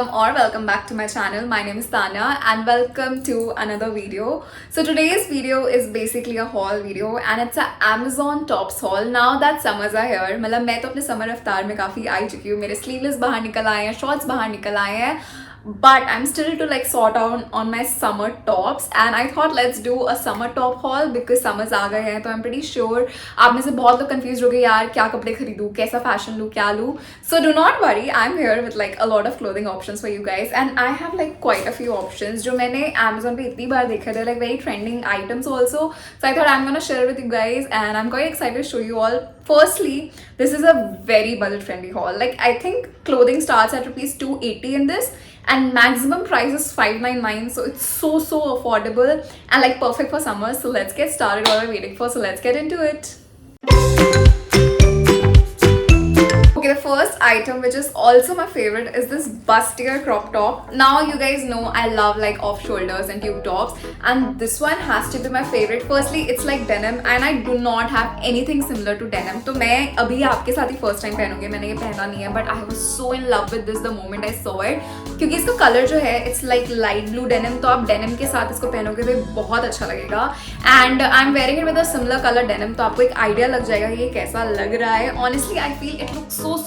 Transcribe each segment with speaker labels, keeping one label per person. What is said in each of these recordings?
Speaker 1: or welcome back to my channel. My name is Tanya and welcome to another video. So today's video is basically a haul video and it's a Amazon tops haul. Now that summers are here, मतलब मैं तो अपने summer अवतार में काफ़ी आई चुकी हूँ. मेरे sleeveless बाहर निकल आए हैं, shorts बाहर निकल आए हैं. But I'm still to like sort out on my summer tops and I thought let's do a summer top haul because summers आ गए हैं तो I'm pretty sure आप में से बहुत लोग confused हो गए यार क्या कपड़े खरीदूँ कैसा fashion लूँ क्या लूँ. So do not worry, I'm here with like a lot of clothing options for you guys and I have like quite a few options जो मैंने Amazon पे इतनी बार देखा थे, like very trending items also. So I thought I'm gonna share with you guys and I'm quite excited to show you all. Firstly, this is a very budget friendly haul. Like I think clothing starts at rupees 280 in this and maximum price is 599, so it's so affordable and like perfect for summer. So let's get started. What are we waiting for? So let's get into it. Okay, the first item which is also my favorite is this bustier crop top. Now you guys know I love like off shoulders and tube tops and this one has to be my favorite. Firstly, it's like denim and I do not have anything similar to denim. तो मैं अभी आपके साथ ही first time पहनूंगी, मैंने ये पहना नहीं है, but I was so in love with this the moment I saw it क्योंकि इसका कलर जो है it's like light blue denim, तो आप denim के साथ इसको पहनोगे तो बहुत अच्छा लगेगा. And I'm wearing it with a similar color denim, तो आपको एक idea लग जाएगा ये कैसा लग रहा है. Honestly, I feel it looks so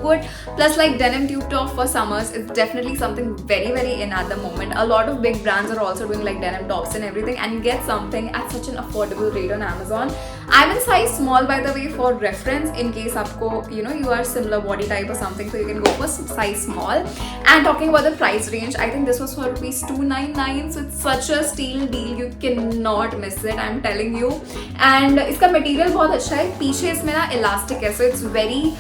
Speaker 1: good. Plus like denim tube top for summers is definitely something very in at the moment. A lot of big brands are also doing like denim tops and everything and you get something at such an affordable rate on Amazon. I'm in size small by the way for reference in case aapko you are similar body type or something, so you can go for size small. And talking about the price range, I think this was for rupees 299, so it's such a steal deal, you cannot miss it, I'm telling you. And iska material bahut acha hai, piche isme na elastic hai, so it's very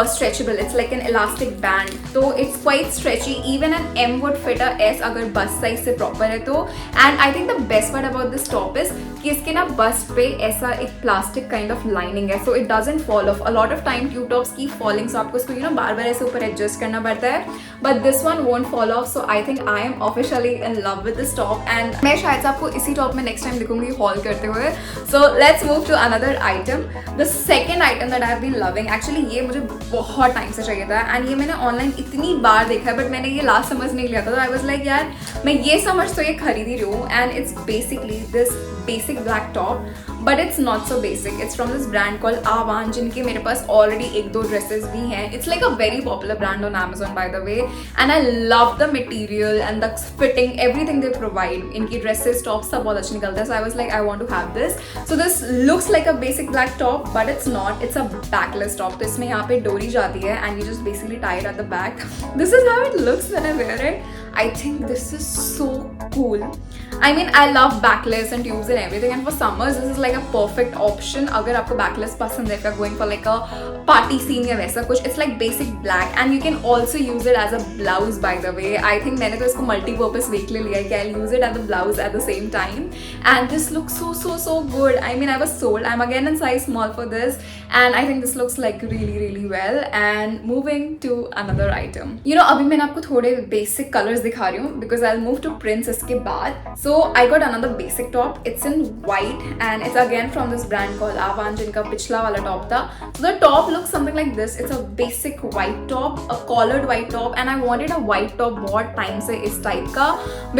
Speaker 1: stretchable. It's like an elastic band, so it's quite stretchy. Even an M would fit a S अगर bust size से proper है तो. And I think the best part about this top is कि इसके ना bust पे ऐसा एक plastic kind of lining है, so it doesn't fall off. A lot of time tube tops keep falling, so आपको इसको बार-बार ऐसे ऊपर adjust करना पड़ता है. But this one won't fall off, so I think I am officially in love with this top. And मैं शायद से आपको इसी top में next time दिखूंगी haul करते हुए. So let's move to another item. The second item that I have been loving, actually ये मुझे बहुत टाइम से चाहिए था एंड ये मैंने ऑनलाइन इतनी बार देखा है बट मैंने ये लास्ट समझ नहीं लिया था, तो आई वाज लाइक यार मैं ये समझ तो ये खरीद ही रही हूँ. And it's basically this basic black top but it's not so basic. It's from this brand called Aawan, जिनके मेरे पास ऑलरेडी एक दो ड्रेसेस भी हैं. It's like a very popular brand on Amazon by the way and I love the material and the fitting, everything they provide. इनकी dresses tops सब बहुत अच्छे निकलते हैं, so I was like I want to have this. So this looks like a basic black top but it's not, it's a backless top. तो इसमें यहाँ पे डोरी जाती है and you just basically tie it at the back. This is how it looks when I wear it. I think this is so cool. I mean, I love backless and tubes and everything, and for summers this is like a perfect option. अगर आपको backless पसंद है, if you're going for like a party scene या वैसा कुछ, it's like basic black and you can also use it as a blouse by the way. I think मैंने तो इसको multi-purpose देख लिया है कि I'll use it as a blouse at the same time. And this looks so good. I mean, I was sold. I'm again in size small for this and I think this looks like really well. And moving to another item. अभी मैंने आपको थोड़े basic colors दिखा रही हूँ because I'll move to prints इसके बाद. So I got another basic top. It's in white and it's again from this brand called Avan, जिनका पिछला वाला top था. So the top looks something like this. It's a basic white top, a collared white top, and I wanted a white top बहुत time से इस type का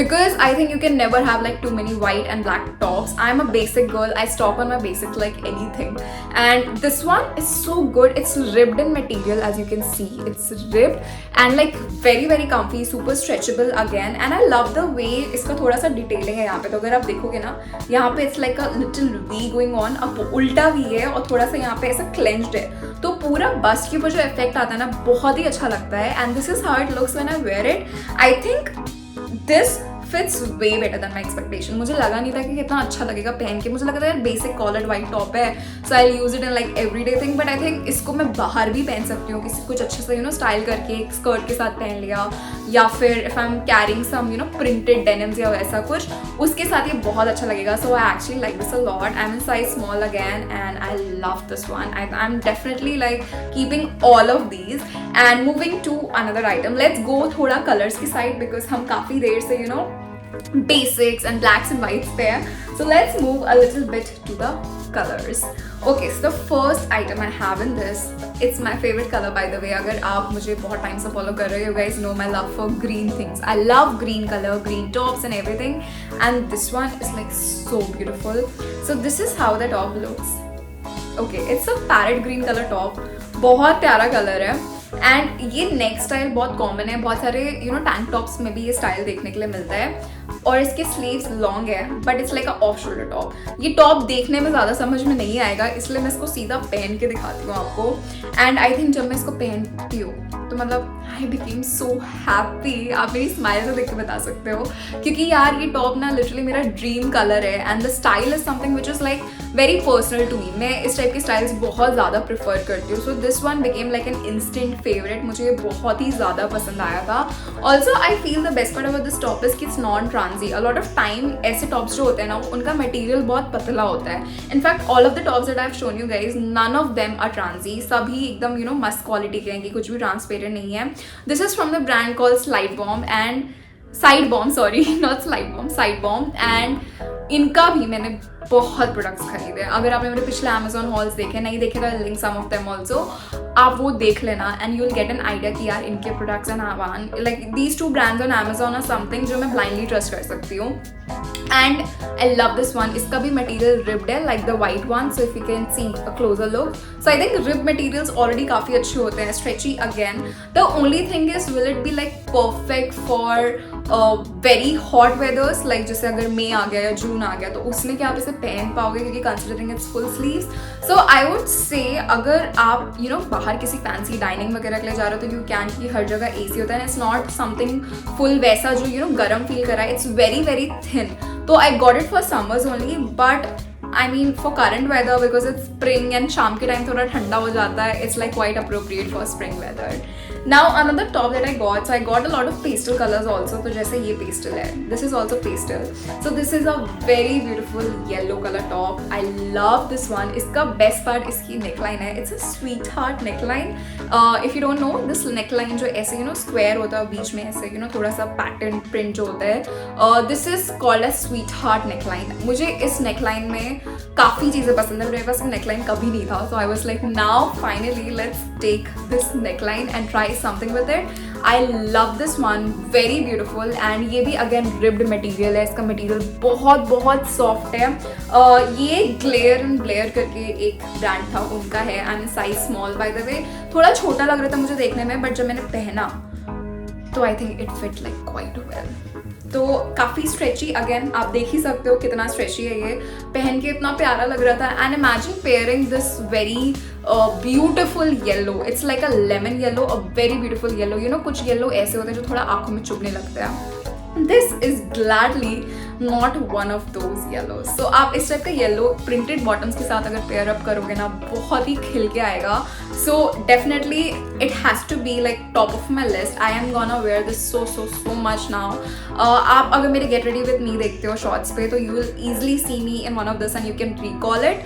Speaker 1: because I think you can never have like too many white and black tops. I'm a basic girl. I stock on my basics like anything. And this one is so good. It's ribbed in material as you can see. It's ribbed and like very comfy, super stretchable again. And I love the way इसका थोड़ा सा detailing है यहाँ पे. तो अगर आप देखोगे ना यहाँ पे it's like a little we going on, अब उल्टा वी है और थोड़ा सा यहाँ पे ऐसा क्लेंच्ड है, तो पूरा बस्ट के ऊपर जो इफेक्ट आता है ना बहुत ही अच्छा लगता है. And this is how it looks when I wear it. I think this fits way better than my expectation. मुझे लगा नहीं था कि कितना अच्छा लगेगा पहन के. मुझे लगा था यार बेसिक कॉलर्ड वाइट टॉप है, so I'll use it in like everyday thing, but I think इसको मैं बाहर भी पहन सकती हूँ किसी कुछ अच्छे से स्टाइल करके एक स्कर्ट के साथ पहन लिया, या फिर if I'm carrying some printed denims या वैसा कुछ, उसके साथ ये बहुत अच्छा लगेगा. So I actually like this a lot. I'm in size small again and I love this one. I'm definitely like keeping all of these. And moving to another item, let's go थोड़ा colors की side because हम काफ़ी देर से basics and blacks and whites there. So let's move a little bit to the colors. Okay, so the first item I have in this, it's my favorite color by the way. अगर आप मुझे बहुत time से follow कर रहे हो, you guys know my love for green things. I love green color, green tops and everything, and this one is like so beautiful. So this is how the top looks. Okay, it's a parrot green color top. बहुत प्यारा colour है and ये नेक style बहुत common है, बहुत सारे tank tops में भी ये स्टाइल देखने के लिए मिलता है और इसके स्लीव्स लॉन्ग है but it's like a off shoulder top. ये टॉप देखने में ज़्यादा समझ में नहीं आएगा इसलिए मैं इसको सीधा पहन के दिखाती हूँ आपको। एंड आई थिंक जब मैं इसको पहनती हूँ तो मतलब आई बिकेम सो हैप्पी। आप मेरी स्माइल से देख के बता सकते हो क्योंकि यार ये टॉप ना लिटरली मेरा ड्रीम कलर है and the style is something which is like very personal to me. मैं इस टाइप के स्टाइल्स बहुत ज़्यादा प्रेफर करती हूँ। So this one became like an instant favourite. मुझे ये बहुत ही ज़्यादा पसंद आया था। Also I feel the best part about this top is कि it's non transy. A lot of time ऐसे टॉप्स जो होते हैं ना उनका मटेरियल बहुत पतला होता है। In fact all of the tops that I have shown you guys none of them are transy. सभी एकदम मस्त क्वालिटी के हैं कि कुछ भी ट्रांसपेरेंट नहीं है। This is from the brand called slide bomb and side bomb, sorry not slide bomb, side bomb. And इनका भी मैंने बहुत प्रोडक्ट्स खरीदे। अगर आपने मेरे पिछले अमेजोन हॉल्स देखे, नहीं देखे तो link some of them also, आप वो देख लेना and you will get an idea कि यार इनके प्रोडक्ट्स एंड आवान like these two brands on Amazon और समथिंग जो मैं ब्लाइंडली ट्रस्ट कर सकती हूँ। And I love this one. इसका भी मटेरियल रिब्ड है like the white one. So if you can see a closer look, so I think rib materials already काफ़ी अच्छे होते हैं, stretchy again. The only thing is will it be like perfect for very hot वेदर्स, like जैसे अगर मई आ गया या जून आ गया तो उसमें क्या आप इसे पहन पाओगे क्योंकि considering it's full sleeves. So I would say अगर आप बाहर किसी फैंसी डाइनिंग वगैरह के लिए जा रहे हो तो यू कैन की हर जगह एसी होता है। इट्स नॉट समथिंग फुल वैसा जो गर्म फील कर रहा है। It's very very thin. तो I got it for summers only but I mean for current weather because it's spring and शाम के टाइम थोड़ा ठंडा हो जाता है, it's like quite appropriate for spring weather. Now another top that I got, so I got a lot of pastel colors also. तो जैसे ये pastel है, this is also pastel. So this is a very beautiful yellow color top. I love this one. इसका best part इसकी neckline है. It's a sweetheart neckline. If you don't know, this neckline जो ऐसे square होता है बीच में ऐसे थोड़ा सा pattern print जो होता है, this is called as sweetheart neckline. मुझे इस neckline में काफ़ी चीज़ें पसंद है। मेरे पास नेकलाइन कभी नहीं था, so I was like now finally let's take this neckline and try something with it. I love this one, very beautiful. And ये भी अगेन रिब्ड मटेरियल है। इसका मटेरियल बहुत बहुत सॉफ्ट है। ये ग्लेयर एंड ब्लेयर करके एक ब्रांड था, उनका है। I M size small bye the वे। थोड़ा छोटा लग रहा था मुझे देखने में बट जब मैंने पहना तो I think it fit like quite well. तो काफ़ी स्ट्रेची, अगेन आप देख ही सकते हो कितना स्ट्रेची है ये। पहन के इतना प्यारा लग रहा था। And imagine pairing this very beautiful yellow, it's like a lemon yellow, a very beautiful yellow. कुछ येलो ऐसे होते हैं जो थोड़ा आंखों में चुभने लगते हैं। This is gladly not one of those yellow. सो आप इस टाइप का येलो प्रिंटेड बॉटम्स के साथ अगर पेयर अप करोगे ना बहुत ही खिल के आएगा। So definitely it has to be like top of my list. I am gonna wear this so so so much now. आप अगर मेरे गेट रेडी विद मी देखते हो शॉर्ट्स पे तो you will easily see me in one of this and you can recall it.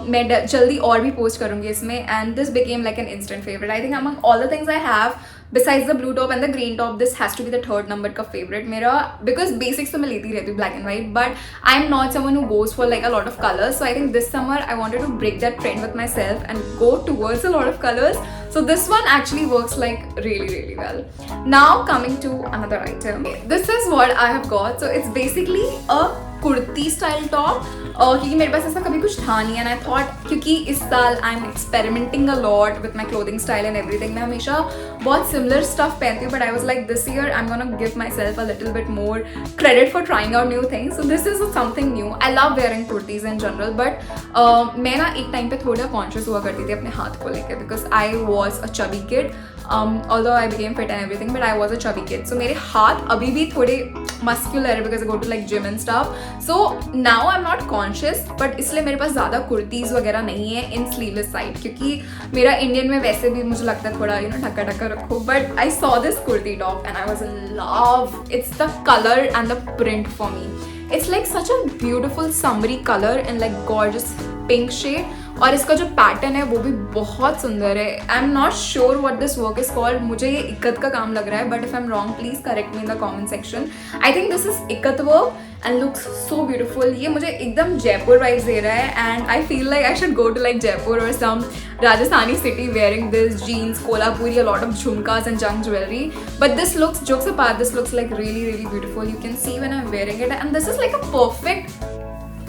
Speaker 1: मैं जल्दी और भी पोस्ट करूँगी इसमें। And this became like an instant favourite. I think among all the things I have besides the blue top and the green top, this has to be the third number का favorite मेरा, because basics तो मैं लेती रहती हूँ black and white, but I'm not someone who goes for like a lot of colors. So I think this summer I wanted to break that trend with myself and go towards a lot of colors. So this one actually works like really really well. Now coming to another item. This is what I have got. So it's basically a kurti style top, क्योंकि मेरे पास ऐसा कभी कुछ था नहीं। And I thought क्योंकि इस साल I am experimenting a lot with my clothing style and everything. मैं हमेशा बहुत सिमिलर स्टफ पहनती हूँ but I was like this year I am gonna give my self a little bit more credit for trying out new things. So this is something new. I love wearing kurtis in general but मैं ना एक time पे थोड़ा conscious हुआ करती थी अपने हाथ को लेकर, because I was a chubby kid. although I became fit and everything, but I was a chubby kid. So मेरे हाथ अभी भी थोड़े muscular है because I go to like gym and stuff. So now I'm not conscious, but इसलिए मेरे पास ज़्यादा कुर्तीज़ वगैरह नहीं है in sleeveless side, क्योंकि मेरा इंडियन में वैसे भी मुझे लगता है थोड़ा ढक्का ढक्का रखो. But I saw this kurti top and I was in love. It's the color and the print for me. It's like such a beautiful summery color and like gorgeous pink shade. और इसका जो pattern है वो भी बहुत सुंदर है. I am not sure what this work is called. मुझे ये इक्कत का काम लग रहा है, but if I am wrong please correct me in the comment section. I think this is ikat work and looks so beautiful. ये मुझे एकदम जयपुर वाइब्स दे रहा है and I feel like I should go to like Jaipur और some Rajasthani city wearing this jeans, kolhapuri, a lot of jhumkas and junk jewelry. But this looks, jokes apart, this looks like really really beautiful. You can see when I'm wearing it, and this is like a perfect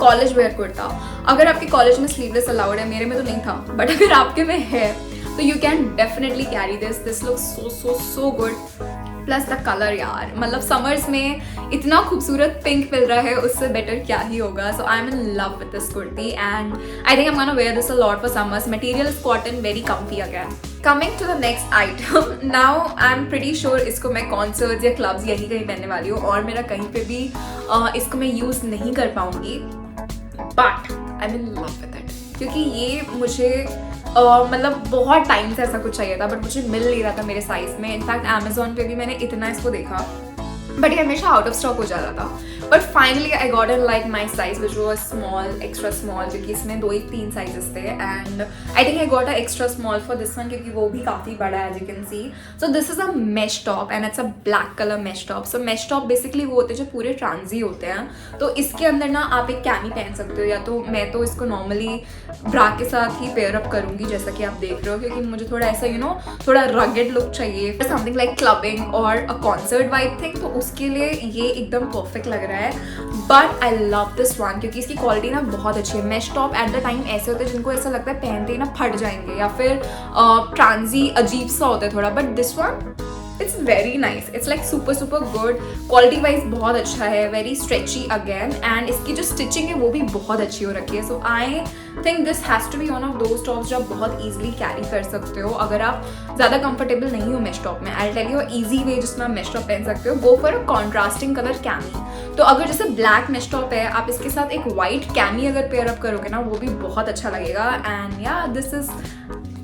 Speaker 1: college wear kurta. अगर आपके college में sleeveless allowed है, मेरे में तो नहीं था, but अगर आपके में है तो you can definitely carry this. This looks so so so good. Plus the colour यार, मतलब समर्स में इतना खूबसूरत पिंक मिल रहा है, उससे बेटर क्या ही होगा. So I am in love with this kurti and I think I am gonna wear this a lot for summers. Material is cotton, very comfy again. Coming to the next item, now I am pretty sure इसको मैं concerts या clubs यही कहीं पहनने वाली हूँ और मेरा कहीं पे भी इसको मैं यूज़ नहीं कर पाऊंगी, but I am in love with it. क्योंकि ये मुझे मतलब बहुत टाइम से ऐसा कुछ चाहिए था, बट मुझे मिल नहीं रहा था मेरे साइज में. इनफैक्ट अमेजोन पे भी मैंने इतना इसको देखा, बट ये हमेशा आउट ऑफ स्टॉक हो जाता था. But finally I got in like my size which was small, extra small, क्योंकि इसमें 2-3 साइजेस थे. And I think I got a extra small for this one, क्योंकि वो भी काफ़ी बड़ा है, as you can see. So this is a mesh top and it's a black colour mesh top. So mesh top basically वो होते हैं जो पूरे ट्रांजी होते हैं. तो इसके अंदर ना आप एक कैमी पहन सकते हो, या तो मैं तो इसको नॉर्मली ब्रा के साथ ही पेयर अप करूंगी, जैसा कि आप देख रहे हो, क्योंकि मुझे थोड़ा ऐसा थोड़ा रगेड लुक चाहिए, समथिंग लाइक क्लबिंग और अ कॉन्सर्ट वाइब थिंग. तो उसके लिए ये एकदम परफेक्ट लग रहा है. But I love this one क्योंकि इसकी क्वालिटी ना बहुत अच्छी है. Mesh top at the time ऐसे होते हैं जिनको ऐसा लगता है पहनते ही ना फट जाएंगे, या फिर ट्रांजी अजीब सा होता है थोड़ा. But this one it's very nice, it's like super super good. Quality wise बहुत अच्छा है, वेरी स्ट्रेची अगेन, एंड इसकी जो स्टिचिंग है वो भी बहुत अच्छी हो रखी है. So I think this has to be one of those tops जो आप बहुत ईजिली कैरी कर सकते हो. अगर आप ज़्यादा कंफर्टेबल नहीं हो मेश टॉप में, I tell you easy way जिसमें आप मेश टॉप पहन सकते हो. Go for a contrasting colour cami. तो अगर जैसे ब्लैक मेश टॉप है, आप इसके साथ एक वाइट कैमी अगर पेयर अप करोगे ना, वो भी बहुत अच्छा लगेगा. एंड या this is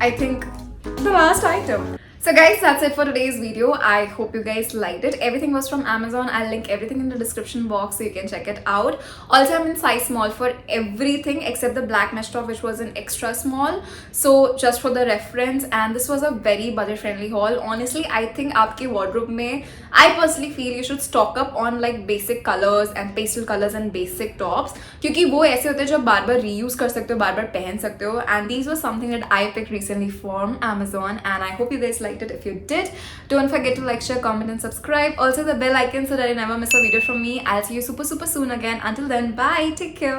Speaker 1: I think the last item. So guys, that's it for today's video. I hope you guys liked it. Everything was from Amazon. I'll link everything in the description box so you can check it out. Also, I'm in size small for everything except the black mesh top, which was an extra small. So just for the reference, and this was a very budget friendly haul. Honestly, I think आपके wardrobe में I personally feel you should stock up on like basic colors and pastel colors and basic tops, क्योंकि वो ऐसे होते हैं जो बार बार reuse कर सकते हो, बार बार पहन सकते हो. And these were something that I picked recently from Amazon, and I hope you guys liked it. If you did, don't forget to like, share, comment and subscribe. Also the bell icon so that you never miss a video from me. I'll see you super soon again. Until then, bye, take care.